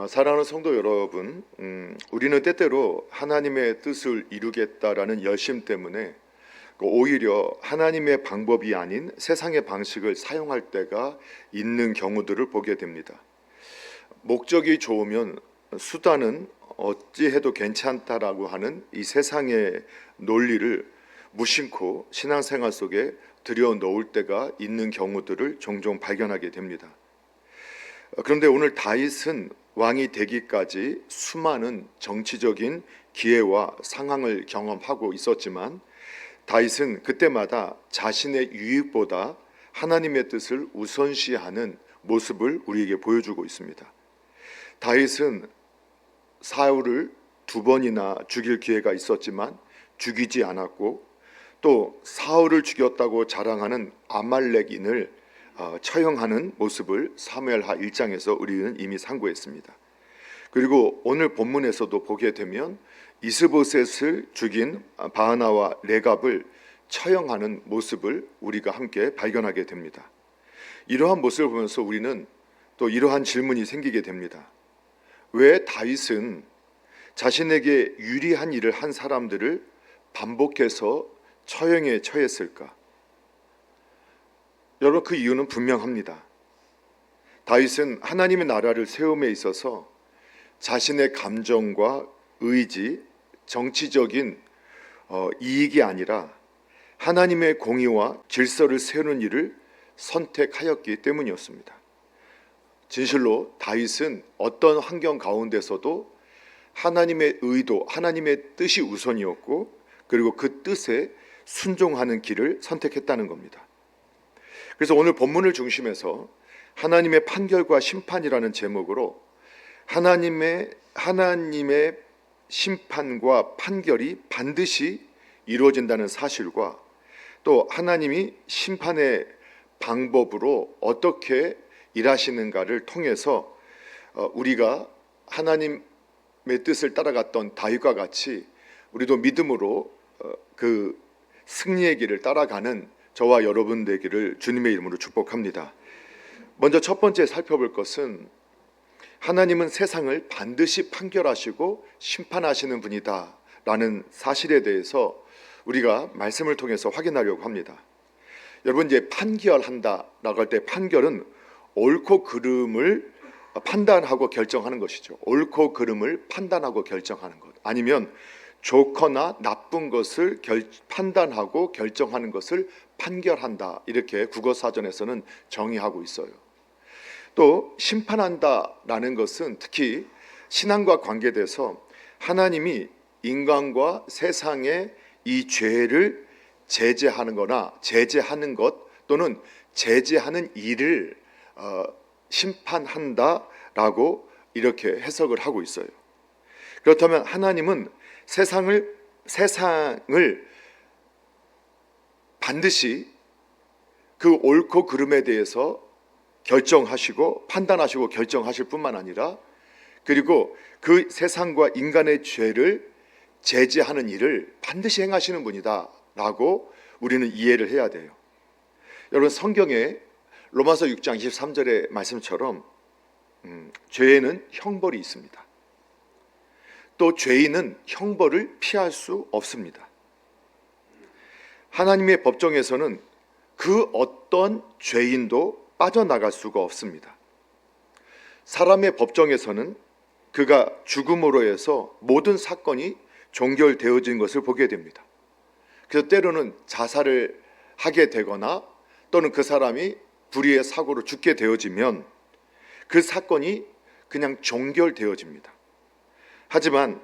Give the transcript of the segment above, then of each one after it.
사랑하는 성도 여러분, 우리는 때때로 하나님의 뜻을 이루겠다라는 열심 때문에 오히려 하나님의 방법이 아닌 세상의 방식을 사용할 때가 있는 경우들을 보게 됩니다. 목적이 좋으면 수단은 어찌해도 괜찮다라고 하는 이 세상의 논리를 무심코 신앙생활 속에 들여놓을 때가 있는 경우들을 종종 발견하게 됩니다. 그런데 오늘 다윗은 왕이 되기까지 수많은 정치적인 기회와 상황을 경험하고 있었지만 다윗은 그때마다 자신의 유익보다 하나님의 뜻을 우선시하는 모습을 우리에게 보여주고 있습니다. 다윗은 사울을 2번이나 죽일 기회가 있었지만 죽이지 않았고, 또 사울을 죽였다고 자랑하는 아말렉인을 처형하는 모습을 사무엘하 1장에서 우리는 이미 상고했습니다. 그리고 오늘 본문에서도 보게 되면 이스보셋을 죽인 바하나와 레갑을 처형하는 모습을 우리가 함께 발견하게 됩니다. 이러한 모습을 보면서 우리는 또 이러한 질문이 생기게 됩니다. 왜 다윗은 자신에게 유리한 일을 한 사람들을 반복해서 처형에 처했을까? 여러분, 그 이유는 분명합니다. 다윗은 하나님의 나라를 세움에 있어서 자신의 감정과 의지, 정치적인 이익이 아니라 하나님의 공의와 질서를 세우는 일을 선택하였기 때문이었습니다. 진실로 다윗은 어떤 환경 가운데서도 하나님의 의도, 하나님의 뜻이 우선이었고, 그리고 그 뜻에 순종하는 길을 선택했다는 겁니다. 그래서 오늘 본문을 중심해서 하나님의 판결과 심판이라는 제목으로 하나님의 심판과 판결이 반드시 이루어진다는 사실과, 또 하나님이 심판의 방법으로 어떻게 일하시는가를 통해서 우리가 하나님의 뜻을 따라갔던 다윗과 같이 우리도 믿음으로 그 승리의 길을 따라가는 저와 여러분 되기를 주님의 이름으로 축복합니다. 먼저 첫 번째 살펴볼 것은 하나님은 세상을 반드시 판결하시고 심판하시는 분이다 라는 사실에 대해서 우리가 말씀을 통해서 확인하려고 합니다. 여러분, 이제 판결한다라고 할 때 판결은 옳고 그름을 판단하고 결정하는 것이죠. 옳고 그름을 판단하고 결정하는 것, 아니면 좋거나 나쁜 것을 판단하고 결정하는 것을 판결한다, 이렇게 국어사전에서는 정의하고 있어요. 또 심판한다라는 것은 특히 신앙과 관계돼서 하나님이 인간과 세상의 이 죄를 제재하는 거나 제재하는 것, 또는 제재하는 일을 심판한다라고 이렇게 해석을 하고 있어요. 그렇다면 하나님은 세상을 반드시 그 옳고 그름에 대해서 결정하시고 판단하시고 결정하실 뿐만 아니라, 그리고 그 세상과 인간의 죄를 제재하는 일을 반드시 행하시는 분이다 라고 우리는 이해를 해야 돼요. 여러분, 성경에 로마서 6장 23절의 말씀처럼 죄에는 형벌이 있습니다. 또 죄인은 형벌을 피할 수 없습니다. 하나님의 법정에서는 그 어떤 죄인도 빠져나갈 수가 없습니다. 사람의 법정에서는 그가 죽음으로 해서 모든 사건이 종결되어진 것을 보게 됩니다. 그래서 때로는 자살을 하게 되거나, 또는 그 사람이 불의의 사고로 죽게 되어지면 그 사건이 그냥 종결되어집니다. 하지만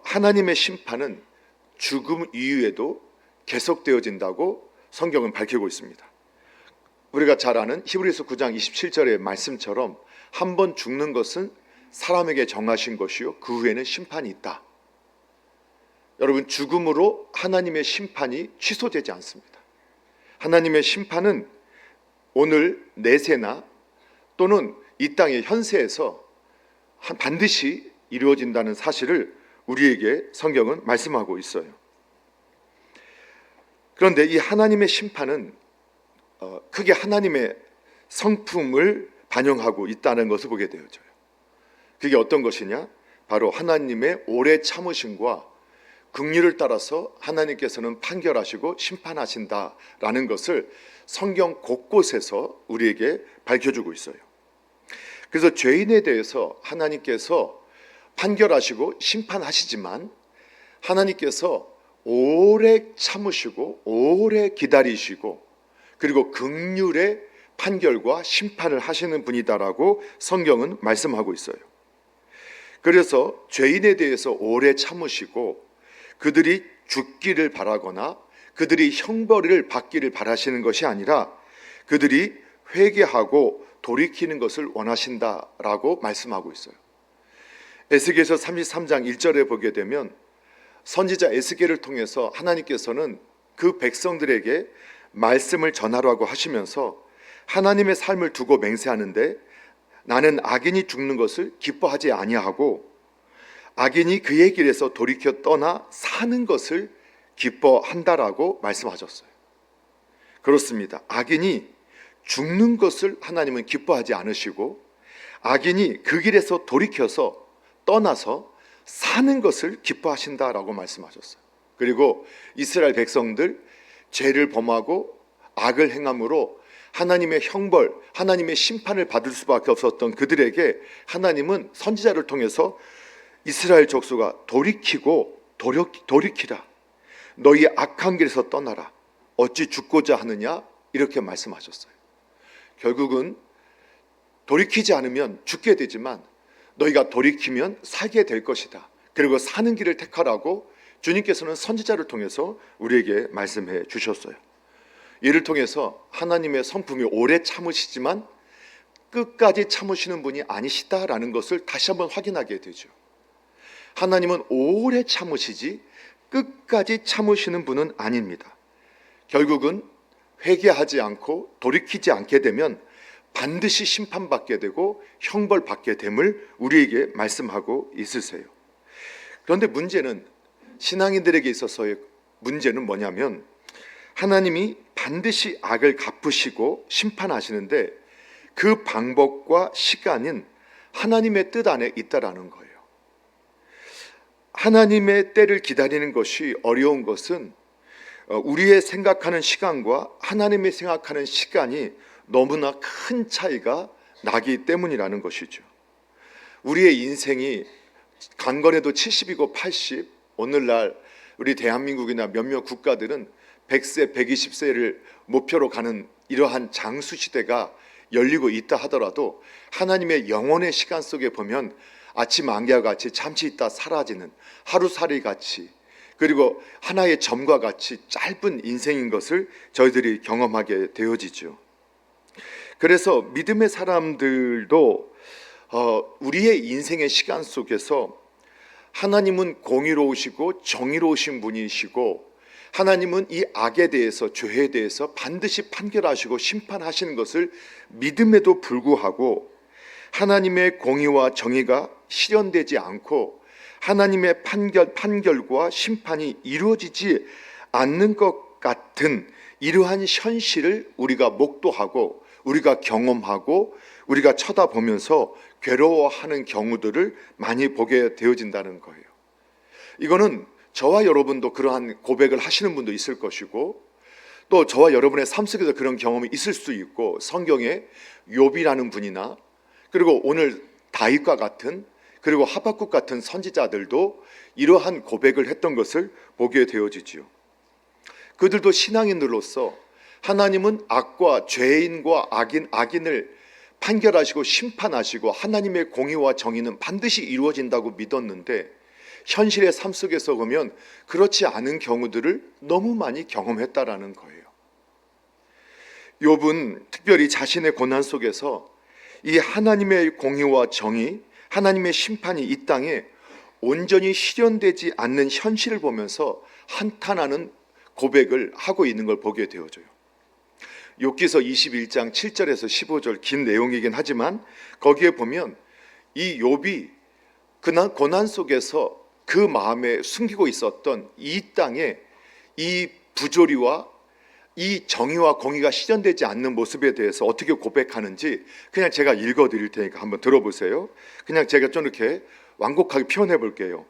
하나님의 심판은 죽음 이후에도 계속되어진다고 성경은 밝히고 있습니다. 우리가 잘 아는 히브리서 9장 27절의 말씀처럼 한 번 죽는 것은 사람에게 정하신 것이요 그 후에는 심판이 있다. 여러분, 죽음으로 하나님의 심판이 취소되지 않습니다. 하나님의 심판은 오늘 내세나 또는 이 땅의 현세에서 반드시 이루어진다는 사실을 우리에게 성경은 말씀하고 있어요. 그런데 이 하나님의 심판은 크게 하나님의 성품을 반영하고 있다는 것을 보게 되어져요. 그게 어떤 것이냐? 바로 하나님의 오래 참으심과 긍휼을 따라서 하나님께서는 판결하시고 심판하신다라는 것을 성경 곳곳에서 우리에게 밝혀주고 있어요. 그래서 죄인에 대해서 하나님께서 판결하시고 심판하시지만 하나님께서 오래 참으시고 오래 기다리시고 그리고 긍휼의 판결과 심판을 하시는 분이다라고 성경은 말씀하고 있어요. 그래서 죄인에 대해서 오래 참으시고 그들이 죽기를 바라거나 그들이 형벌을 받기를 바라시는 것이 아니라 그들이 회개하고 돌이키는 것을 원하신다라고 말씀하고 있어요. 에스겔서 33장 1절에 보게 되면 선지자 에스겔을 통해서 하나님께서는 그 백성들에게 말씀을 전하라고 하시면서 하나님의 삶을 두고 맹세하는데 나는 악인이 죽는 것을 기뻐하지 아니하고 악인이 그의 길에서 돌이켜 떠나 사는 것을 기뻐한다라고 말씀하셨어요. 그렇습니다. 악인이 죽는 것을 하나님은 기뻐하지 않으시고 악인이 그 길에서 돌이켜서 떠나서 사는 것을 기뻐하신다라고 말씀하셨어요. 그리고 이스라엘 백성들 죄를 범하고 악을 행함으로 하나님의 형벌, 하나님의 심판을 받을 수밖에 없었던 그들에게 하나님은 선지자를 통해서 이스라엘 족속아 돌이키고 돌이키라. 너희 악한 길에서 떠나라. 어찌 죽고자 하느냐? 이렇게 말씀하셨어요. 결국은 돌이키지 않으면 죽게 되지만 너희가 돌이키면 살게 될 것이다. 그리고 사는 길을 택하라고 주님께서는 선지자를 통해서 우리에게 말씀해 주셨어요. 이를 통해서 하나님의 성품이 오래 참으시지만 끝까지 참으시는 분이 아니시다라는 것을 다시 한번 확인하게 되죠. 하나님은 오래 참으시지 끝까지 참으시는 분은 아닙니다. 결국은 회개하지 않고 돌이키지 않게 되면 반드시 심판받게 되고 형벌받게 됨을 우리에게 말씀하고 있으세요. 그런데 문제는 신앙인들에게 있어서의 문제는 뭐냐면 하나님이 반드시 악을 갚으시고 심판하시는데 그 방법과 시간은 하나님의 뜻 안에 있다라는 거예요. 하나님의 때를 기다리는 것이 어려운 것은 우리의 생각하는 시간과 하나님의 생각하는 시간이 너무나 큰 차이가 나기 때문이라는 것이죠. 우리의 인생이 강건해도 70이고 80, 오늘날 우리 대한민국이나 몇몇 국가들은 100세, 120세를 목표로 가는 이러한 장수 시대가 열리고 있다 하더라도 하나님의 영원의 시간 속에 보면 아침 안개와 같이 잠시 있다 사라지는 하루살이 같이 그리고 하나의 점과 같이 짧은 인생인 것을 저희들이 경험하게 되어지죠. 그래서 믿음의 사람들도 우리의 인생의 시간 속에서 하나님은 공의로우시고 정의로우신 분이시고 하나님은 이 악에 대해서 죄에 대해서 반드시 판결하시고 심판하시는 것을 믿음에도 불구하고 하나님의 공의와 정의가 실현되지 않고 하나님의 판결과 심판이 이루어지지 않는 것 같은 이러한 현실을 우리가 목도하고 우리가 경험하고 우리가 쳐다보면서 괴로워하는 경우들을 많이 보게 되어진다는 거예요. 이거는 저와 여러분도 그러한 고백을 하시는 분도 있을 것이고 또 저와 여러분의 삶 속에서 그런 경험이 있을 수 있고 성경에 욥이라는 분이나 그리고 오늘 다윗과 같은 그리고 하박국 같은 선지자들도 이러한 고백을 했던 것을 보게 되어지지요. 그들도 신앙인들로서 하나님은 악과 죄인과 악인을 판결하시고 심판하시고 하나님의 공의와 정의는 반드시 이루어진다고 믿었는데 현실의 삶 속에서 보면 그렇지 않은 경우들을 너무 많이 경험했다라는 거예요. 욥은 특별히 자신의 고난 속에서 이 하나님의 공의와 정의, 하나님의 심판이 이 땅에 온전히 실현되지 않는 현실을 보면서 한탄하는 고백을 하고 있는 걸 보게 되어져요. 욥기서 21장 7절에서 15절 긴 내용이긴 하지만 거기에 보면 이 욥이 그날 고난 속에서 그 마음에 숨기고 있었던 이 땅에 이 부조리와 이 정의와 공의가 실현되지 않는 모습에 대해서 어떻게 고백하는지 그냥 제가 읽어드릴 테니까 한번 들어보세요. 그냥 제가 좀 이렇게 완곡하게 표현해 볼게요.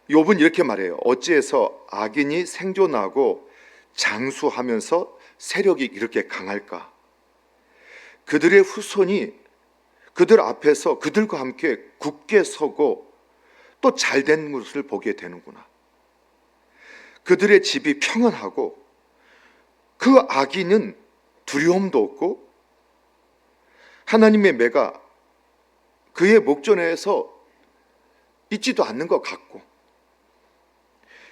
욥은 이렇게 말해요. 어찌해서 악인이 생존하고 장수하면서 세력이 이렇게 강할까? 그들의 후손이 그들 앞에서 그들과 함께 굳게 서고 또 잘된 것을 보게 되는구나. 그들의 집이 평안하고 그 악인은 두려움도 없고 하나님의 매가 그의 목전에서 있지도 않는 것 같고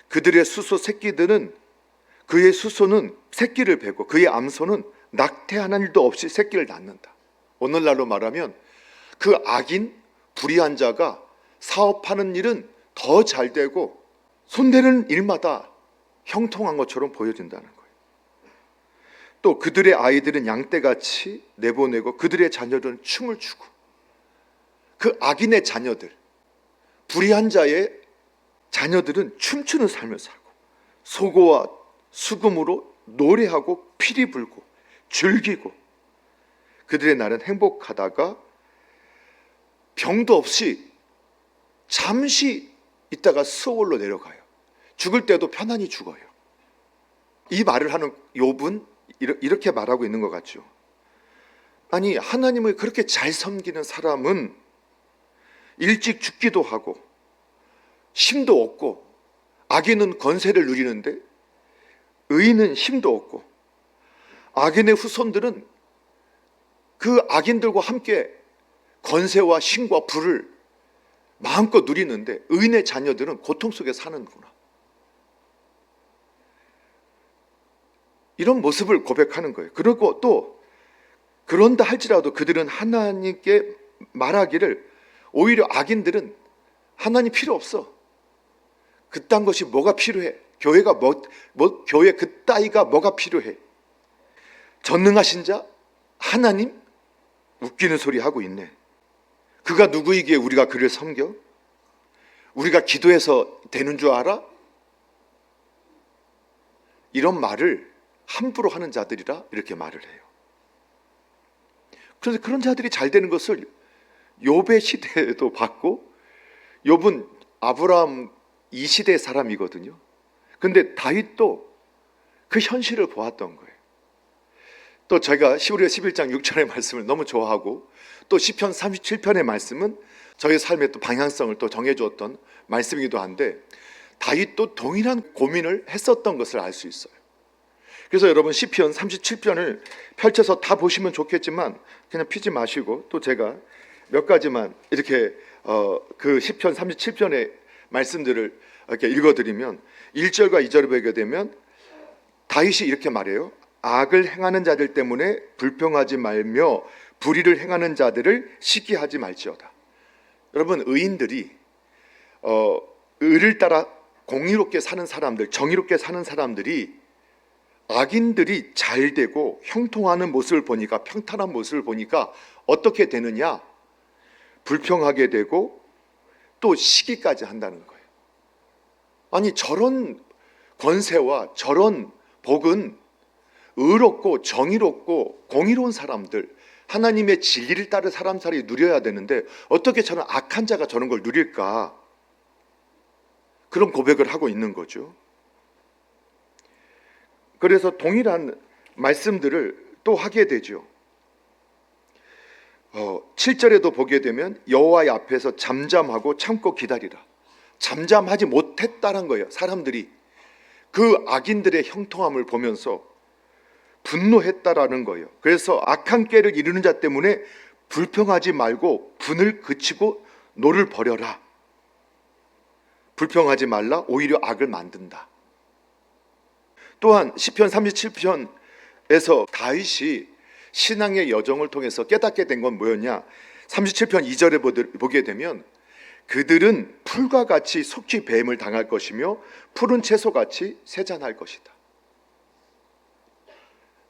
그들의 수소 새끼들은 그의 수소는 새끼를 베고 그의 암소는 낙태하는 일도 없이 새끼를 낳는다. 오늘날로 말하면 그 악인 불의한 자가 사업하는 일은 더 잘 되고 손대는 일마다 형통한 것처럼 보여진다는 거예요. 또 그들의 아이들은 양떼같이 내보내고 그들의 자녀들은 춤을 추고 그 악인의 자녀들, 불의한 자의 자녀들은 춤추는 삶을 살고 소고와 수금으로 노래하고 피리 불고 즐기고 그들의 날은 행복하다가 병도 없이 잠시 있다가 수월로 내려가요. 죽을 때도 편안히 죽어요. 이 말을 하는 욥은 이렇게 말하고 있는 것 같죠. 아니, 하나님을 그렇게 잘 섬기는 사람은 일찍 죽기도 하고 힘도 없고 악인은 권세를 누리는데 의인은 힘도 없고 악인의 후손들은 그 악인들과 함께 권세와 힘과 부를 마음껏 누리는데 의인의 자녀들은 고통 속에 사는구나. 이런 모습을 고백하는 거예요. 그리고 또 그런다 할지라도 그들은 하나님께 말하기를 오히려 악인들은 하나님 필요 없어. 그딴 것이 뭐가 필요해? 교회가 교회 그따위가 뭐가 필요해? 전능하신 자 하나님 웃기는 소리 하고 있네. 그가 누구이기에 우리가 그를 섬겨? 우리가 기도해서 되는 줄 알아? 이런 말을 함부로 하는 자들이라 이렇게 말을 해요. 그래서 그런 자들이 잘 되는 것을 욥의 시대에도 봤고 욥은 아브라함 이 시대의 사람이거든요. 근데 다윗도 그 현실을 보았던 거예요. 또 제가 시브리서 11장 6절의 말씀을 너무 좋아하고 또 시편 37편의 말씀은 저의 삶의 또 방향성을 또 정해주었던 말씀이기도 한데 다윗도 동일한 고민을 했었던 것을 알 수 있어요. 그래서 여러분 시편 37편을 펼쳐서 다 보시면 좋겠지만 그냥 피지 마시고 또 제가 몇 가지만 이렇게 그 시편 37편의 말씀들을 이렇게 읽어드리면 1절과 2절을 보게 되면 다윗이 이렇게 말해요. 악을 행하는 자들 때문에 불평하지 말며 불의를 행하는 자들을 시기하지 말지어다. 여러분 의인들이 의를 따라 공의롭게 사는 사람들, 정의롭게 사는 사람들이 악인들이 잘 되고 형통하는 모습을 보니까 평탄한 모습을 보니까 어떻게 되느냐? 불평하게 되고 또 시기까지 한다는 거예요. 아니 저런 권세와 저런 복은 의롭고 정의롭고 공의로운 사람들 하나님의 진리를 따른 사람들이 누려야 되는데 어떻게 저런 악한 자가 저런 걸 누릴까? 그런 고백을 하고 있는 거죠. 그래서 동일한 말씀들을 또 하게 되죠. 7절에도 보게 되면 여호와의 앞에서 잠잠하고 참고 기다리라. 잠잠하지 못했다는 거예요. 사람들이 그 악인들의 형통함을 보면서 분노했다라는 거예요. 그래서 악한 꾀를 이루는 자 때문에 불평하지 말고 분을 그치고 노를 버려라. 불평하지 말라. 오히려 악을 만든다. 또한 시편 37편에서 다윗이 신앙의 여정을 통해서 깨닫게 된 건 뭐였냐? 37편 2절에 보게 되면 그들은 풀과 같이 속히 뱀을 당할 것이며 푸른 채소같이 세잔할 것이다.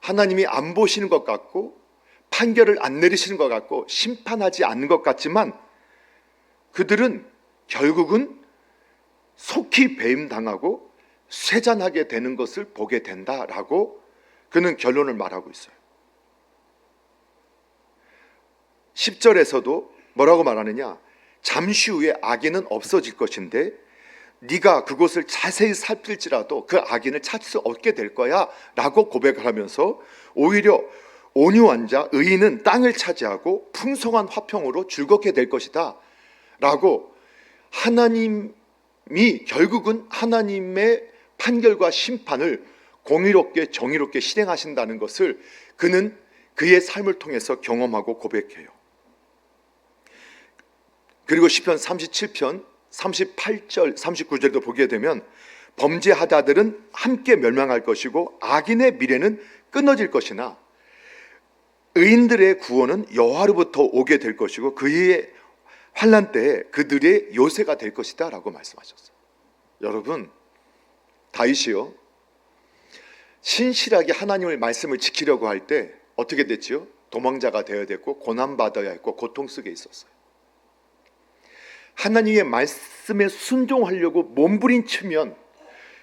하나님이 안 보시는 것 같고 판결을 안 내리시는 것 같고 심판하지 않는 것 같지만 그들은 결국은 속히 배임 당하고 쇠잔하게 되는 것을 보게 된다라고 그는 결론을 말하고 있어요. 10절에서도 뭐라고 말하느냐? 잠시 후에 악인은 없어질 것인데 네가 그곳을 자세히 살필지라도 그 악인을 찾을 수 없게 될 거야 라고 고백을 하면서 오히려 온유한 자 의인은 땅을 차지하고 풍성한 화평으로 즐겁게 될 것이다 라고 하나님이 결국은 하나님의 판결과 심판을 공의롭게 정의롭게 실행하신다는 것을 그는 그의 삶을 통해서 경험하고 고백해요. 그리고 시편 37편 38절 39절도 보게 되면 범죄하다들은 함께 멸망할 것이고 악인의 미래는 끊어질 것이나 의인들의 구원은 여호와로부터 오게 될 것이고 그의 환난 때에 그들의 요새가 될 것이다 라고 말씀하셨어요. 여러분, 다윗이요 신실하게 하나님의 말씀을 지키려고 할 때 어떻게 됐지요? 도망자가 되어야 됐고 고난받아야 했고 고통 속에 있었어요. 하나님의 말씀에 순종하려고 몸부림치면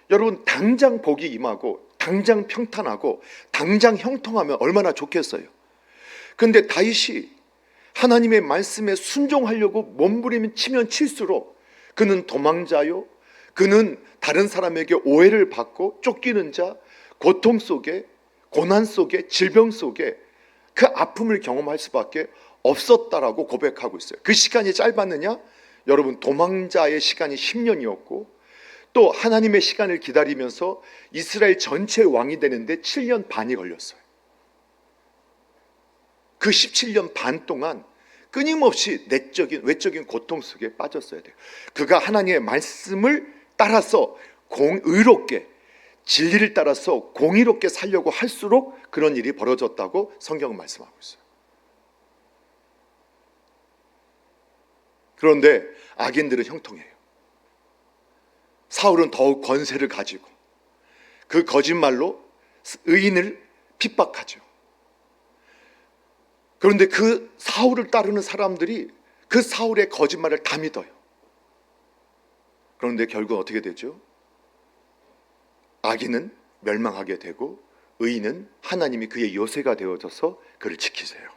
여러분 당장 복이 임하고 당장 평탄하고 당장 형통하면 얼마나 좋겠어요. 그런데 다윗이 하나님의 말씀에 순종하려고 몸부림치면 칠수록 그는 도망자요, 그는 다른 사람에게 오해를 받고 쫓기는 자, 고통 속에, 고난 속에, 질병 속에 그 아픔을 경험할 수밖에 없었다라고 고백하고 있어요. 그 시간이 짧았느냐? 여러분, 도망자의 시간이 10년이었고 또 하나님의 시간을 기다리면서 이스라엘 전체 왕이 되는데 7년 반이 걸렸어요. 그 17년 반 동안 끊임없이 내적인 외적인 고통 속에 빠졌어야 돼요. 그가 하나님의 말씀을 따라서 의롭게 진리를 따라서 공의롭게 살려고 할수록 그런 일이 벌어졌다고 성경은 말씀하고 있어요. 그런데 악인들은 형통해요. 사울은 더욱 권세를 가지고 그 거짓말로 의인을 핍박하죠. 그런데 그 사울을 따르는 사람들이 그 사울의 거짓말을 다 믿어요. 그런데 결국 어떻게 되죠? 악인은 멸망하게 되고 의인은 하나님이 그의 요새가 되어져서 그를 지키세요.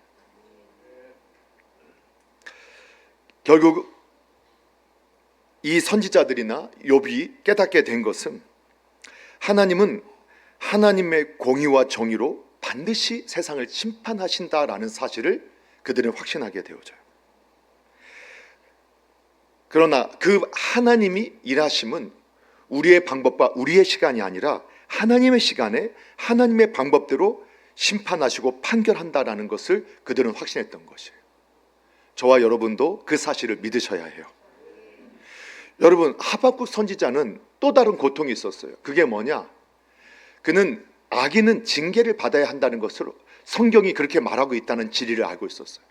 결국 이 선지자들이나 욥이 깨닫게 된 것은 하나님은 하나님의 공의와 정의로 반드시 세상을 심판하신다라는 사실을 그들은 확신하게 되어져요. 그러나 그 하나님이 일하심은 우리의 방법과 우리의 시간이 아니라 하나님의 시간에 하나님의 방법대로 심판하시고 판결한다라는 것을 그들은 확신했던 것이에요. 저와 여러분도 그 사실을 믿으셔야 해요. 여러분, 하박국 선지자는 또 다른 고통이 있었어요. 그게 뭐냐? 그는 악인은 징계를 받아야 한다는 것을 성경이 그렇게 말하고 있다는 진리를 알고 있었어요.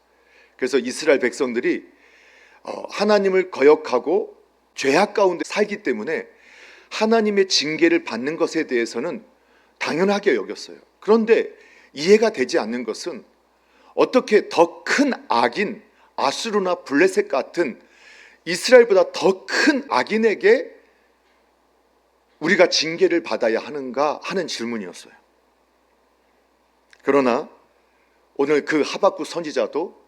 그래서 이스라엘 백성들이 하나님을 거역하고 죄악 가운데 살기 때문에 하나님의 징계를 받는 것에 대해서는 당연하게 여겼어요. 그런데 이해가 되지 않는 것은 어떻게 더 큰 악인 아수르나 블레셋 같은 이스라엘보다 더 큰 악인에게 우리가 징계를 받아야 하는가 하는 질문이었어요. 그러나 오늘 그 하박국 선지자도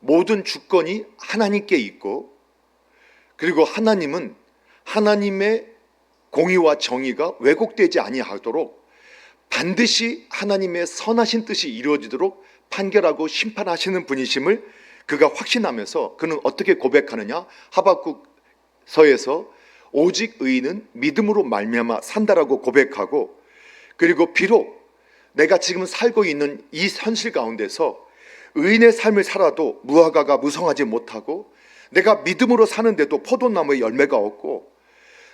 모든 주권이 하나님께 있고 그리고 하나님은 하나님의 공의와 정의가 왜곡되지 아니하도록 반드시 하나님의 선하신 뜻이 이루어지도록 판결하고 심판하시는 분이심을 그가 확신하면서 그는 어떻게 고백하느냐? 하박국서에서 오직 의인은 믿음으로 말미암아 산다라고 고백하고, 그리고 비록 내가 지금 살고 있는 이 현실 가운데서 의인의 삶을 살아도 무화과가 무성하지 못하고, 내가 믿음으로 사는데도 포도나무에 열매가 없고,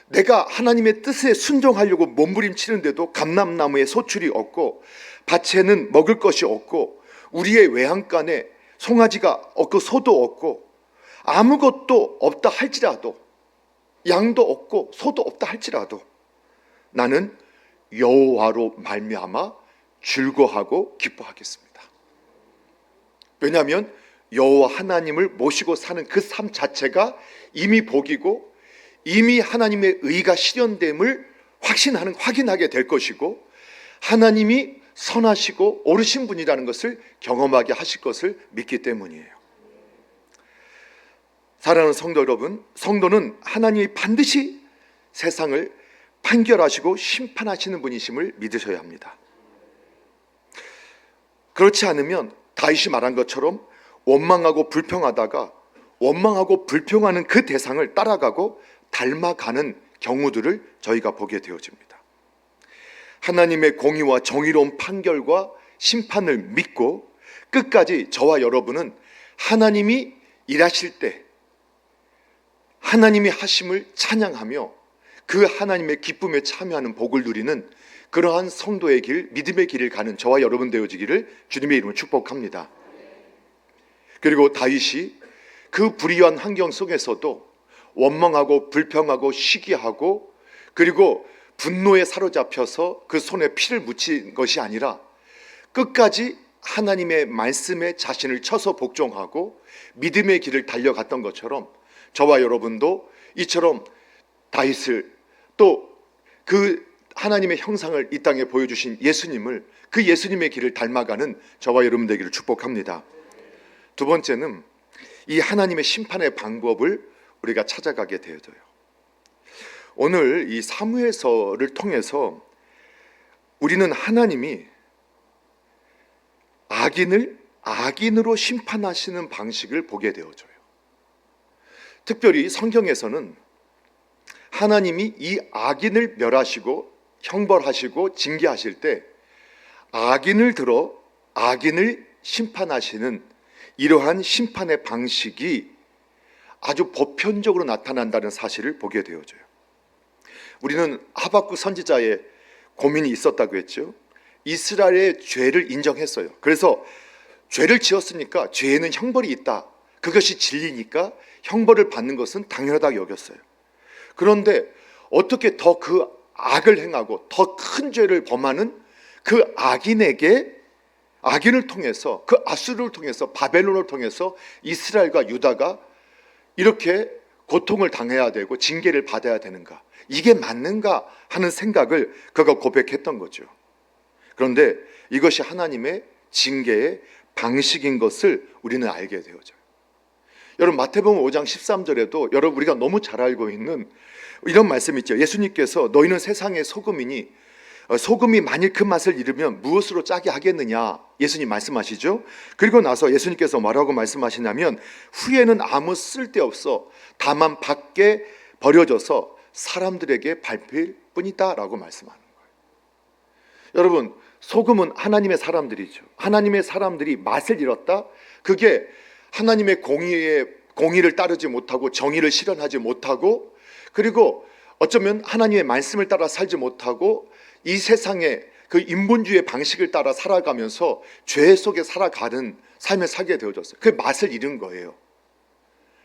내가 하나님의 뜻에 순종하려고 몸부림치는데도 감람나무에 소출이 없고, 밭에는 먹을 것이 없고, 우리의 외양간에 송아지가 없고 소도 없고, 아무것도 없다 할지라도, 양도 없고 소도 없다 할지라도 나는 여호와로 말미암아 즐거워하고 기뻐하겠습니다. 왜냐하면 여호와 하나님을 모시고 사는 그 삶 자체가 이미 복이고 이미 하나님의 의가 실현됨을 확인하게 될 것이고, 하나님이 선하시고 옳으신 분이라는 것을 경험하게 하실 것을 믿기 때문이에요. 사랑하는 성도 여러분, 성도는 하나님이 반드시 세상을 판결하시고 심판하시는 분이심을 믿으셔야 합니다. 그렇지 않으면 다윗이 말한 것처럼 원망하고 불평하다가 원망하고 불평하는 그 대상을 따라가고 닮아가는 경우들을 저희가 보게 되어집니다. 하나님의 공의와 정의로운 판결과 심판을 믿고 끝까지 저와 여러분은 하나님이 일하실 때 하나님이 하심을 찬양하며 그 하나님의 기쁨에 참여하는 복을 누리는 그러한 성도의 길, 믿음의 길을 가는 저와 여러분 되어지기를 주님의 이름으로 축복합니다. 그리고 다윗이 그 불의한 환경 속에서도 원망하고 불평하고 시기하고 그리고 분노에 사로잡혀서 그 손에 피를 묻힌 것이 아니라 끝까지 하나님의 말씀에 자신을 쳐서 복종하고 믿음의 길을 달려갔던 것처럼 저와 여러분도 이처럼 다윗을 또 그 하나님의 형상을 이 땅에 보여주신 예수님을 그 예수님의 길을 닮아가는 저와 여러분 되기를 축복합니다. 두 번째는 이 하나님의 심판의 방법을 우리가 찾아가게 되어져요. 오늘 이 사무엘서를 통해서 우리는 하나님이 악인을 악인으로 심판하시는 방식을 보게 되어져요. 특별히 성경에서는 하나님이 이 악인을 멸하시고 형벌하시고 징계하실 때 악인을 들어 악인을 심판하시는 이러한 심판의 방식이 아주 보편적으로 나타난다는 사실을 보게 되어져요. 우리는 하박국 선지자의 고민이 있었다고 했죠. 이스라엘의 죄를 인정했어요. 그래서 죄를 지었으니까 죄에는 형벌이 있다. 그것이 진리니까 형벌을 받는 것은 당연하다고 여겼어요. 그런데 어떻게 더 그 악을 행하고 더 큰 죄를 범하는 그 악인에게 악인을 통해서 그 아수르를 통해서 바벨론을 통해서 이스라엘과 유다가 이렇게 고통을 당해야 되고 징계를 받아야 되는가, 이게 맞는가 하는 생각을 그가 고백했던 거죠. 그런데 이것이 하나님의 징계의 방식인 것을 우리는 알게 되어져요. 여러분 마태복음 5장 13절에도 여러분 우리가 너무 잘 알고 있는 이런 말씀이 있죠. 예수님께서 너희는 세상의 소금이니 소금이 만일 그 맛을 잃으면 무엇으로 짜게 하겠느냐, 예수님 말씀하시죠. 그리고 나서 예수님께서 뭐라고 말씀하시냐면 후에는 아무 쓸데없어 다만 밖에 버려져서 사람들에게 밟힐 뿐이다 라고 말씀하는 거예요. 여러분 소금은 하나님의 사람들이죠. 하나님의 사람들이 맛을 잃었다? 그게 하나님의 공의를 따르지 못하고 정의를 실현하지 못하고 그리고 어쩌면 하나님의 말씀을 따라 살지 못하고 이 세상의 그 인본주의의 방식을 따라 살아가면서 죄 속에 살아가는 삶을 살게 되어졌어요. 그 맛을 잃은 거예요.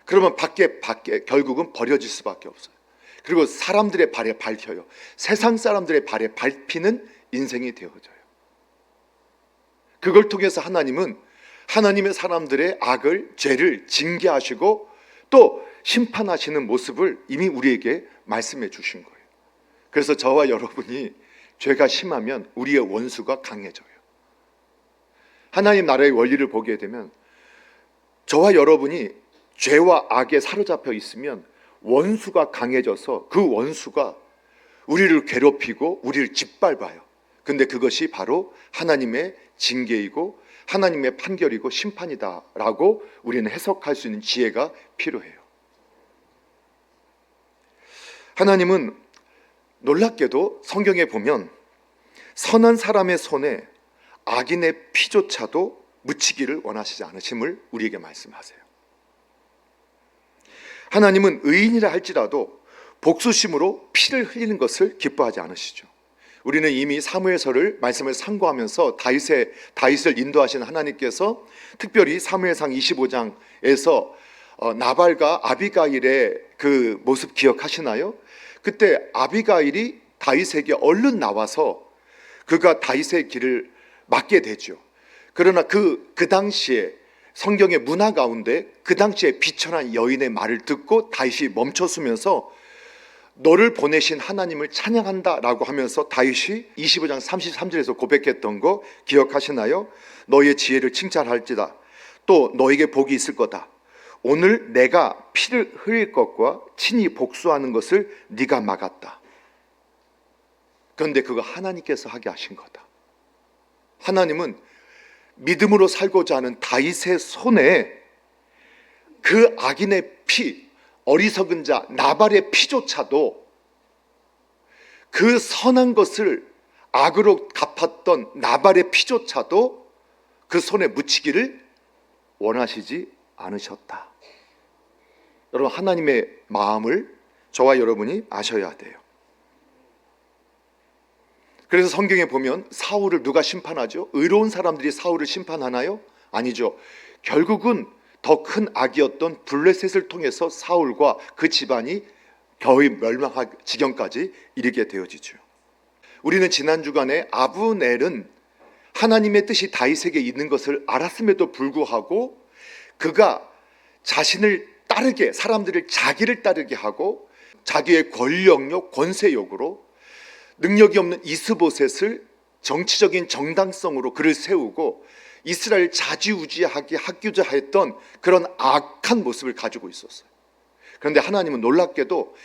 그러면 밖에 결국은 버려질 수밖에 없어요. 그리고 사람들의 발에 밟혀요. 세상 사람들의 발에 밟히는 인생이 되어져요. 그걸 통해서 하나님은 하나님의 사람들의 악을, 죄를 징계하시고 또 심판하시는 모습을 이미 우리에게 말씀해 주신 거예요. 그래서 저와 여러분이 죄가 심하면 우리의 원수가 강해져요. 하나님 나라의 원리를 보게 되면 저와 여러분이 죄와 악에 사로잡혀 있으면 원수가 강해져서 그 원수가 우리를 괴롭히고 우리를 짓밟아요. 근데 그것이 바로 하나님의 징계이고 하나님의 판결이고 심판이다라고 우리는 해석할 수 있는 지혜가 필요해요. 하나님은 놀랍게도 성경에 보면 선한 사람의 손에 악인의 피조차도 묻히기를 원하시지 않으심을 우리에게 말씀하세요. 하나님은 의인이라 할지라도 복수심으로 피를 흘리는 것을 기뻐하지 않으시죠. 우리는 이미 사무엘서를 말씀을 상고하면서 다윗을 인도하신 하나님께서 특별히 사무엘상 25장에서 나발과 아비가일의 그 모습 기억하시나요? 그때 아비가일이 다윗에게 얼른 나와서 그가 다윗의 길을 막게 되죠. 그러나 그 당시에 성경의 문화 가운데 그 당시에 비천한 여인의 말을 듣고 다윗이 멈춰서면서 너를 보내신 하나님을 찬양한다라고 하면서 다윗이 25장 33절에서 고백했던 거 기억하시나요? 너의 지혜를 칭찬할지다. 또 너에게 복이 있을 거다. 오늘 내가 피를 흘릴 것과 친히 복수하는 것을 네가 막았다. 그런데 그거 하나님께서 하게 하신 거다. 하나님은 믿음으로 살고자 하는 다윗의 손에 그 악인의 피, 어리석은 자 나발의 피조차도 그 선한 것을 악으로 갚았던 나발의 피조차도 그 손에 묻히기를 원하시지 않으셨다. 여러분, 하나님의 마음을 저와 여러분이 아셔야 돼요. 그래서 성경에 보면 사울을 누가 심판하죠? 의로운 사람들이 사울을 심판하나요? 아니죠. 결국은 더 큰 악이었던 블레셋을 통해서 사울과 그 집안이 거의 멸망할 지경까지 이르게 되어지죠. 우리는 지난 주간에 아브넬은 하나님의 뜻이 다윗에게 있는 것을 알았음에도 불구하고 그가 자신을 따르게, 사람들을 자기를 따르게 하고 자기의 권력욕, 권세욕으로 능력이 없는 이스보셋을 정치적인 정당성으로 그를 세우고 이스라엘 좌지우지하게 하고자 했던 그런 악한 모습을 가지고 있었어요. 그런데 하나님은 놀랍게도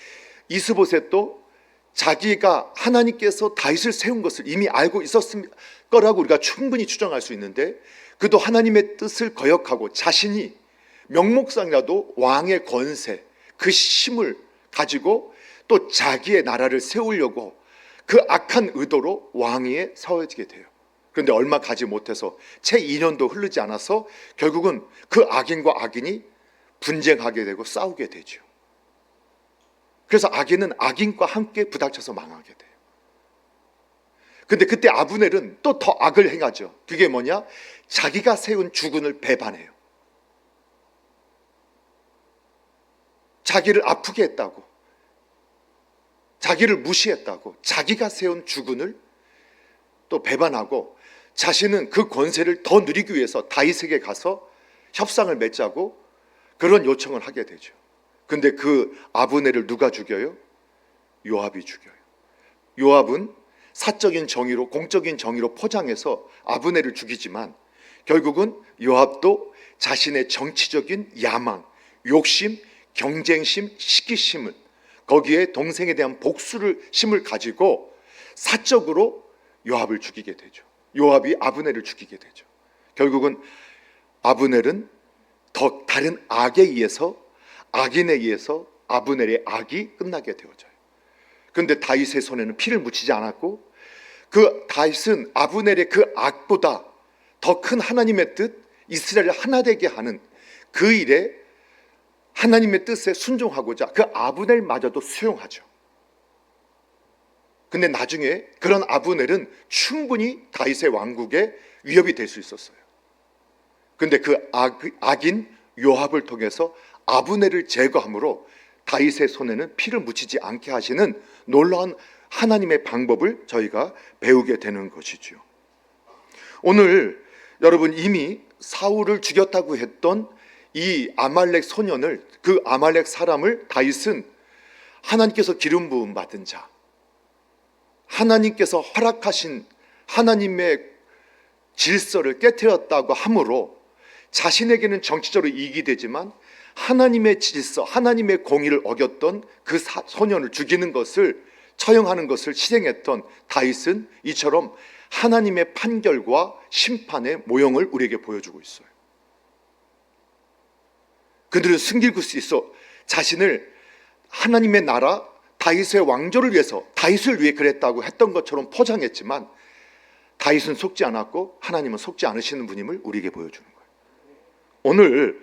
이스보셋도 자기가 하나님께서 다윗을 세운 것을 이미 알고 있었을 거라고 우리가 충분히 추정할 수 있는데, 그도 하나님의 뜻을 거역하고 자신이 명목상이라도 왕의 권세, 그 힘을 가지고 또 자기의 나라를 세우려고 그 악한 의도로 왕위에 서어지게 돼요. 그런데 얼마 가지 못해서 채 2년도 흐르지 않아서 결국은 그 악인과 악인이 분쟁하게 되고 싸우게 되죠. 그래서 악인은 악인과 함께 부닥쳐서 망하게 돼요. 근데 그때 아브넬은 또 더 악을 행하죠. 그게 뭐냐? 자기가 세운 주군을 배반해요. 자기를 아프게 했다고, 자기를 무시했다고 자기가 세운 주군을 또 배반하고 자신은 그 권세를 더 누리기 위해서 다윗에게 가서 협상을 맺자고 그런 요청을 하게 되죠. 근데 그 아브넬을 누가 죽여요? 요압이 죽여요. 요압은 사적인 정의로, 공적인 정의로 포장해서 아브넬을 죽이지만 결국은 요압도 자신의 정치적인 야망, 욕심, 경쟁심, 시기심을, 거기에 동생에 대한 복수를 심을 가지고 사적으로 요압을 죽이게 되죠. 요압이 아브넬을 죽이게 되죠. 결국은 아브넬은 더 다른 악에 의해서, 악인에 의해서 아브넬의 악이 끝나게 되어져요. 그런데 다윗의 손에는 피를 묻히지 않았고, 그 다윗은 아브넬의 그 악보다 더 큰 하나님의 뜻, 이스라엘을 하나 되게 하는 그 일에 하나님의 뜻에 순종하고자 그 아브넬마저도 수용하죠. 근데 나중에 그런 아브넬은 충분히 다윗의 왕국에 위협이 될 수 있었어요. 근데 그 악인 요압을 통해서 아브넬을 제거함으로 다윗의 손에는 피를 묻히지 않게 하시는 놀라운 하나님의 방법을 저희가 배우게 되는 것이죠. 오늘 여러분, 이미 사울을 죽였다고 했던 이 아말렉 소년을, 그 아말렉 사람을 다윗은 하나님께서 기름 부음 받은 자, 하나님께서 허락하신 하나님의 질서를 깨뜨렸다고 하므로 자신에게는 정치적으로 이익이 되지만 하나님의 질서, 하나님의 공의를 어겼던 그 소년을 죽이는 것을, 처형하는 것을 실행했던 다윗은 이처럼 하나님의 판결과 심판의 모형을 우리에게 보여주고 있어요. 그들은 숨기고 있어 자신을 하나님의 나라, 다윗의 왕조를 위해서, 다윗을 위해 그랬다고 했던 것처럼 포장했지만 다윗은 속지 않았고 하나님은 속지 않으시는 분임을 우리에게 보여주는 거예요. 오늘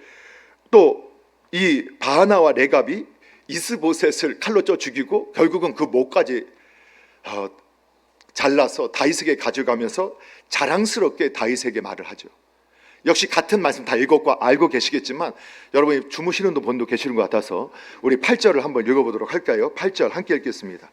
또 이 바하나와 레갑이 이스보셋을 칼로 쪄 죽이고 결국은 그 목까지 잘라서 다윗에게 가져가면서 자랑스럽게 다윗에게 말을 하죠. 역시 같은 말씀 다 읽었고 알고 계시겠지만 여러분이 주무시는 분도 계시는 것 같아서 우리 8절을 한번 읽어보도록 할까요? 8절 함께 읽겠습니다.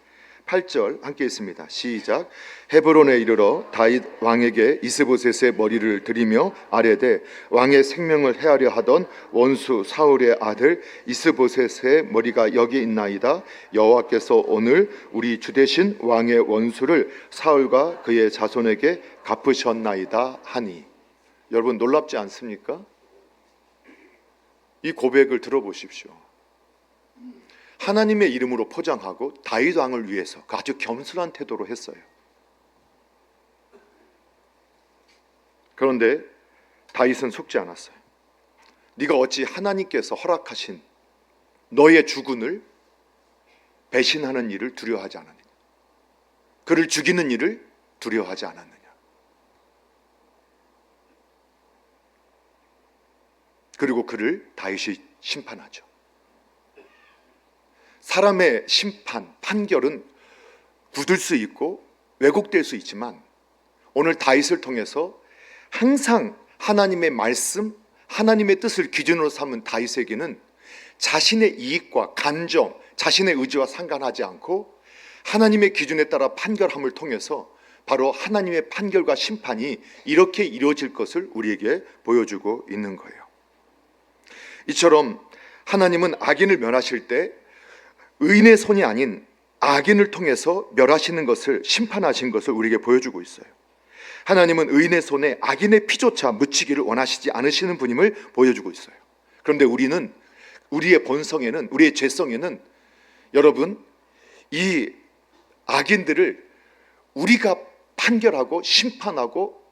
8절 함께 있습니다. 시작. 헤브론에 이르러 다윗 왕에게 이스보셋의 머리를 들이며 아뢰되 왕의 생명을 해하려 하던 원수 사울의 아들 이스보셋의 머리가 여기 있나이다. 여호와께서 오늘 우리 주 대신 왕의 원수를 사울과 그의 자손에게 갚으셨나이다 하니. 여러분 놀랍지 않습니까? 이 고백을 들어보십시오. 하나님의 이름으로 포장하고 다윗 왕을 위해서 아주 겸손한 태도로 했어요. 그런데 다윗은 속지 않았어요. 네가 어찌 하나님께서 허락하신 너의 주군을 배신하는 일을 두려워하지 않았느냐? 그를 죽이는 일을 두려워하지 않았느냐? 그리고 그를 다윗이 심판하죠. 사람의 심판, 판결은 굳을 수 있고 왜곡될 수 있지만 오늘 다윗을 통해서 항상 하나님의 말씀, 하나님의 뜻을 기준으로 삼은 다윗에게는 자신의 이익과 감정, 자신의 의지와 상관하지 않고 하나님의 기준에 따라 판결함을 통해서 바로 하나님의 판결과 심판이 이렇게 이루어질 것을 우리에게 보여주고 있는 거예요. 이처럼 하나님은 악인을 멸하실 때 의인의 손이 아닌 악인을 통해서 멸하시는 것을, 심판하신 것을 우리에게 보여주고 있어요. 하나님은 의인의 손에 악인의 피조차 묻히기를 원하시지 않으시는 분임을 보여주고 있어요. 그런데 우리는, 우리의 본성에는, 우리의 죄성에는 여러분, 이 악인들을 우리가 판결하고 심판하고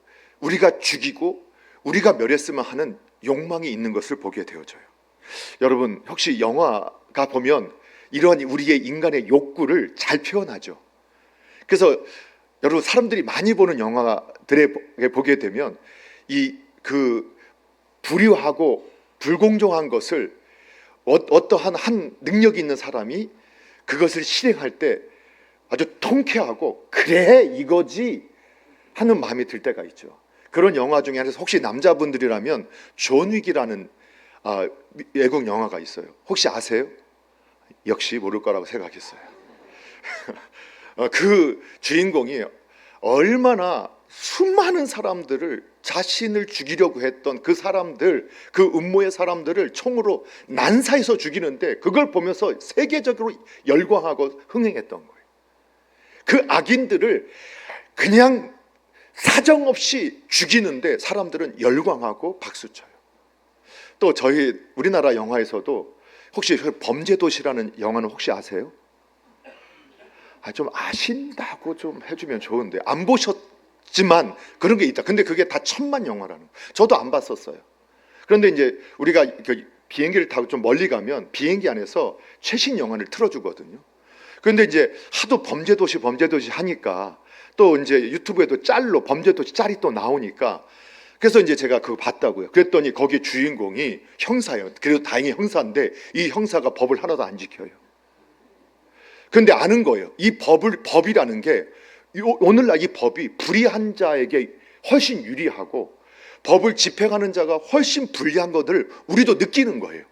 우리가 죽이고 우리가 멸했으면 하는 욕망이 있는 것을 보게 되어져요. 여러분 혹시 영화가 보면 이러한 우리의 인간의 욕구를 잘 표현하죠. 그래서 여러분 사람들이 많이 보는 영화들에 보게 되면 그 불의하고 불공정한 것을 어떠한 한 능력이 있는 사람이 그것을 실행할 때 아주 통쾌하고 그래 이거지 하는 마음이 들 때가 있죠. 그런 영화 중에 하나에서 혹시 남자분들이라면 존 윅이라는 외국 영화가 있어요. 혹시 아세요? 역시 모를 거라고 생각했어요. 그 주인공이 얼마나 수많은 사람들을, 자신을 죽이려고 했던 그 사람들, 그 음모의 사람들을 총으로 난사해서 죽이는데 그걸 보면서 세계적으로 열광하고 흥행했던 거예요. 그 악인들을 그냥 사정없이 죽이는데 사람들은 열광하고 박수쳐요. 또 저희 우리나라 영화에서도 혹시 범죄도시라는 영화는 혹시 아세요? 좀 아신다고 좀 해주면 좋은데 안 보셨지만 그런 게 있다. 근데 그게 다 천만 영화라는 거. 저도 안 봤었어요. 그런데 이제 우리가 비행기를 타고 좀 멀리 가면 비행기 안에서 최신 영화를 틀어주거든요. 그런데 이제 하도 범죄도시 하니까 또 이제 유튜브에도 짤로 범죄도시 짤이 또 나오니까 그래서 이제 제가 그거 봤다고요. 그랬더니 거기 주인공이 형사예요. 그래도 다행히 형사인데 이 형사가 법을 하나도 안 지켜요. 근데 아는 거예요. 이 법이라는 게 오늘날 이 법이 불의한 자에게 훨씬 유리하고 법을 집행하는 자가 훨씬 불리한 것들을 우리도 느끼는 거예요.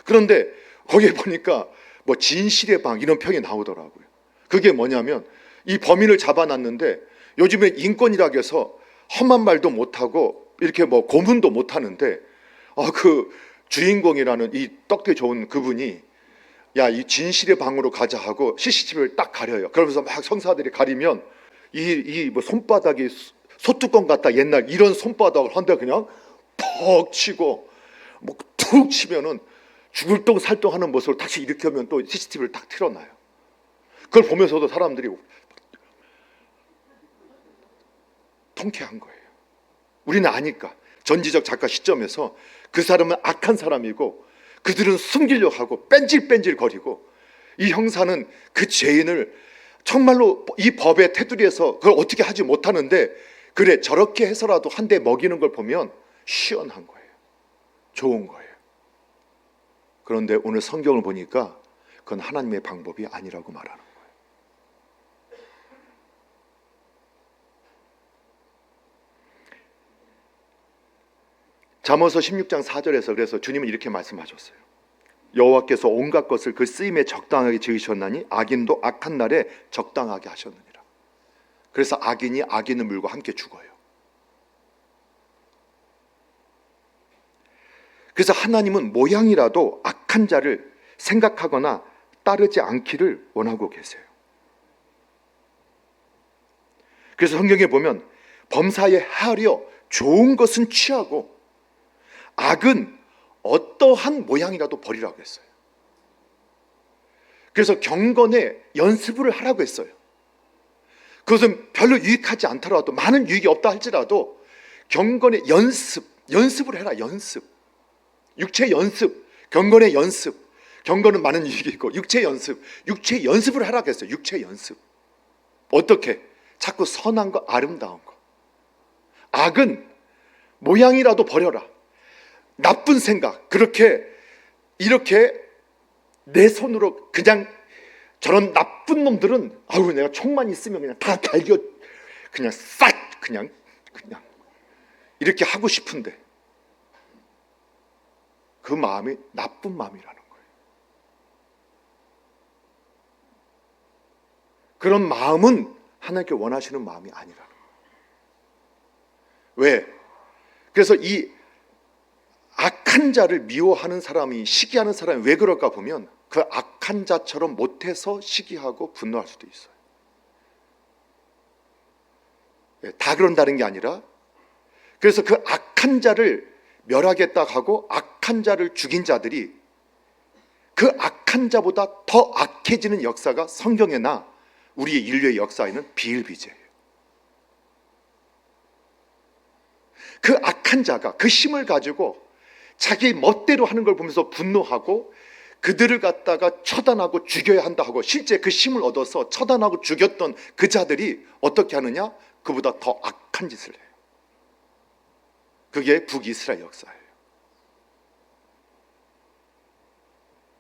그런데 거기에 보니까 뭐 진실의 방 이런 평이 나오더라고요. 그게 뭐냐면 이 범인을 잡아놨는데 요즘에 인권이라고 해서 험한 말도 못하고 이렇게 뭐 고문도 못하는데 그 주인공이라는 이 떡대 좋은 그분이 야, 이 진실의 방으로 가자 하고 CCTV를 딱 가려요. 그러면서 막 성사들이 가리면 이 뭐 손바닥이 소뚜껑 같다. 옛날 이런 손바닥을 한데 그냥 퍽 치고 뭐 툭 치면은 죽을 똥 살똥 하는 모습을 다시 일으켜면 또 CCTV를 딱 틀어놔요. 그걸 보면서도 사람들이 통쾌한 거예요. 우리는 아니까 전지적 작가 시점에서 그 사람은 악한 사람이고 그들은 숨기려고 하고 뺀질뺀질 거리고 이 형사는 그 죄인을 정말로 이 법의 테두리에서 그걸 어떻게 하지 못하는데 그래 저렇게 해서라도 한 대 먹이는 걸 보면 시원한 거예요. 좋은 거예요. 그런데 오늘 성경을 보니까 그건 하나님의 방법이 아니라고 말하는 거예요. 잠언서 16장 4절에서 그래서 주님은 이렇게 말씀하셨어요. 여호와께서 온갖 것을 그 쓰임에 적당하게 지으셨나니 악인도 악한 날에 적당하게 하셨느니라. 그래서 악인이 악인을 물고 함께 죽어요. 그래서 하나님은 모양이라도 악한 자를 생각하거나 따르지 않기를 원하고 계세요. 그래서 성경에 보면 범사에 하려 좋은 것은 취하고 악은 어떠한 모양이라도 버리라고 했어요. 그래서 경건의 연습을 하라고 했어요. 그것은 별로 유익하지 않더라도, 많은 유익이 없다 할지라도 경건의 연습을 해라. 연습, 육체 연습, 경건의 연습. 경건은 많은 유익이 있고 육체 연습을 하라고 했어요. 육체 연습. 어떻게? 자꾸 선한 거, 아름다운 거. 악은 모양이라도 버려라. 나쁜 생각, 이렇게 내 손으로 그냥, 저런 나쁜 놈들은 아유 내가 총만 있으면 그냥 다 갈겨, 그냥 싹 그냥 이렇게 하고 싶은데 그 마음이 나쁜 마음이라는 거예요. 그런 마음은 하나님께 원하시는 마음이 아니라는 거예요. 왜? 그래서 이 악한 자를 미워하는 사람이, 시기하는 사람이 왜 그럴까 보면 그 악한 자처럼 못해서 시기하고 분노할 수도 있어요. 다 그런다는 게 아니라, 그래서 그 악한 자를 멸하겠다 하고 악한 자를 죽인 자들이 그 악한 자보다 더 악해지는 역사가 성경에나 우리의 인류의 역사에는 비일비재해요. 그 악한 자가 그 힘을 가지고 자기 멋대로 하는 걸 보면서 분노하고 그들을 갖다가 처단하고 죽여야 한다 하고, 실제 그 힘을 얻어서 처단하고 죽였던 그 자들이 어떻게 하느냐? 그보다 더 악한 짓을 해요. 그게 북이스라엘 역사예요.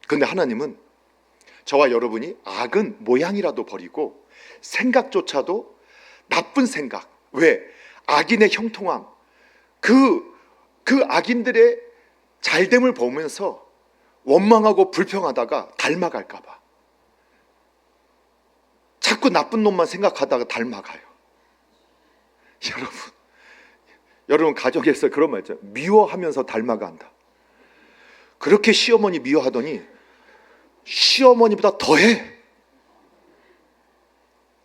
그런데 하나님은 저와 여러분이 악은 모양이라도 버리고 생각조차도 나쁜 생각, 왜? 악인의 형통함, 그 악인들의 잘됨을 보면서 원망하고 불평하다가 닮아갈까 봐 자꾸 나쁜 놈만 생각하다가 닮아가요. 여러분 가족에서 그런 말 있잖아요. 미워하면서 닮아간다. 그렇게 시어머니 미워하더니 시어머니보다 더해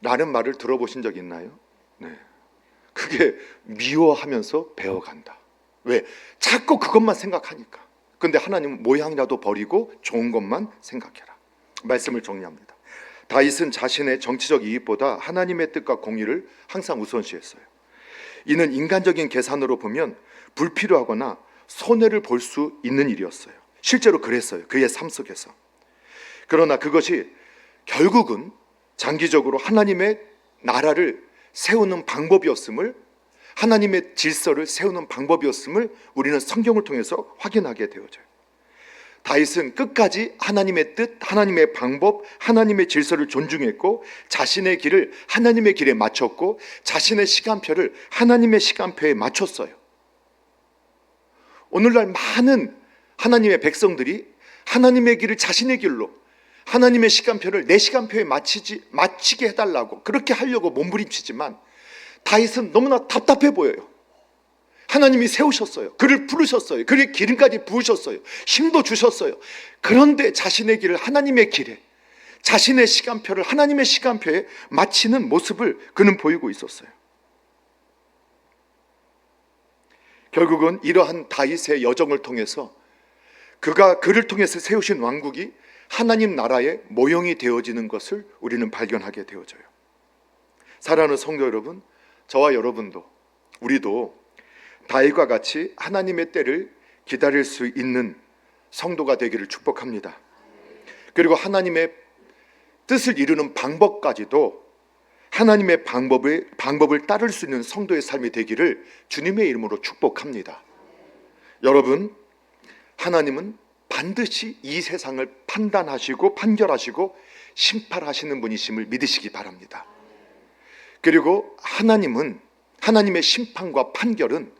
라는 말을 들어보신 적 있나요? 네. 그게 미워하면서 배워간다. 왜? 자꾸 그것만 생각하니까. 그런데 하나님은 모양이라도 버리고 좋은 것만 생각해라. 말씀을 정리합니다. 다윗은 자신의 정치적 이익보다 하나님의 뜻과 공의를 항상 우선시했어요. 이는 인간적인 계산으로 보면 불필요하거나 손해를 볼 수 있는 일이었어요. 실제로 그랬어요. 그의 삶 속에서. 그러나 그것이 결국은 장기적으로 하나님의 나라를 세우는 방법이었음을, 하나님의 질서를 세우는 방법이었음을 우리는 성경을 통해서 확인하게 되어져요. 다윗은 끝까지 하나님의 뜻, 하나님의 방법, 하나님의 질서를 존중했고 자신의 길을 하나님의 길에 맞췄고 자신의 시간표를 하나님의 시간표에 맞췄어요. 오늘날 많은 하나님의 백성들이 하나님의 길을 자신의 길로, 하나님의 시간표를 내 시간표에 맞추게 해달라고 그렇게 하려고 몸부림치지만 다윗은 너무나 답답해 보여요. 하나님이 세우셨어요. 그를 부르셨어요. 그의 기름까지 부으셨어요. 힘도 주셨어요. 그런데 자신의 길을 하나님의 길에, 자신의 시간표를 하나님의 시간표에 맞추는 모습을 그는 보이고 있었어요. 결국은 이러한 다윗의 여정을 통해서 그를 통해서 세우신 왕국이 하나님 나라의 모형이 되어지는 것을 우리는 발견하게 되어져요. 사랑하는 성도 여러분, 저와 여러분도, 우리도 다윗과 같이 하나님의 때를 기다릴 수 있는 성도가 되기를 축복합니다. 그리고 하나님의 뜻을 이루는 방법까지도 하나님의 방법을 따를 수 있는 성도의 삶이 되기를 주님의 이름으로 축복합니다. 여러분, 하나님은 반드시 이 세상을 판단하시고 판결하시고 심판하시는 분이심을 믿으시기 바랍니다. 그리고 하나님의 심판과 판결은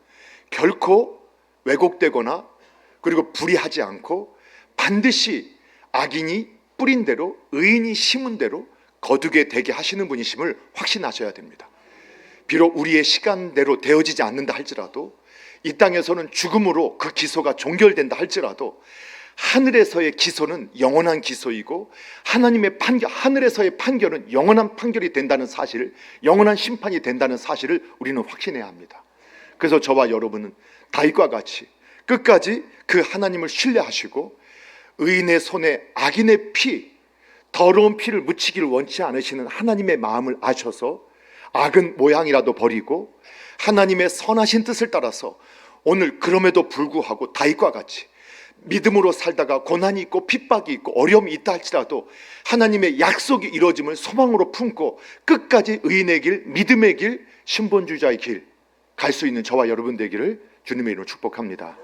결코 왜곡되거나 그리고 불의하지 않고 반드시 악인이 뿌린 대로, 의인이 심은 대로 거두게 되게 하시는 분이심을 확신하셔야 됩니다. 비록 우리의 시간대로 되어지지 않는다 할지라도, 이 땅에서는 죽음으로 그 기소가 종결된다 할지라도, 하늘에서의 기소는 영원한 기소이고 하나님의 하늘에서의 판결은 영원한 판결이 된다는 사실, 영원한 심판이 된다는 사실을 우리는 확신해야 합니다. 그래서 저와 여러분은 다윗과 같이 끝까지 그 하나님을 신뢰하시고, 의인의 손에 악인의 피, 더러운 피를 묻히기를 원치 않으시는 하나님의 마음을 아셔서 악은 모양이라도 버리고 하나님의 선하신 뜻을 따라서 오늘 그럼에도 불구하고 다윗과 같이 믿음으로 살다가 고난이 있고 핍박이 있고 어려움이 있다 할지라도 하나님의 약속이 이루어짐을 소망으로 품고 끝까지 의인의 길, 믿음의 길, 신본주의자의 길 갈 수 있는 저와 여러분 되기를 주님의 이름으로 축복합니다.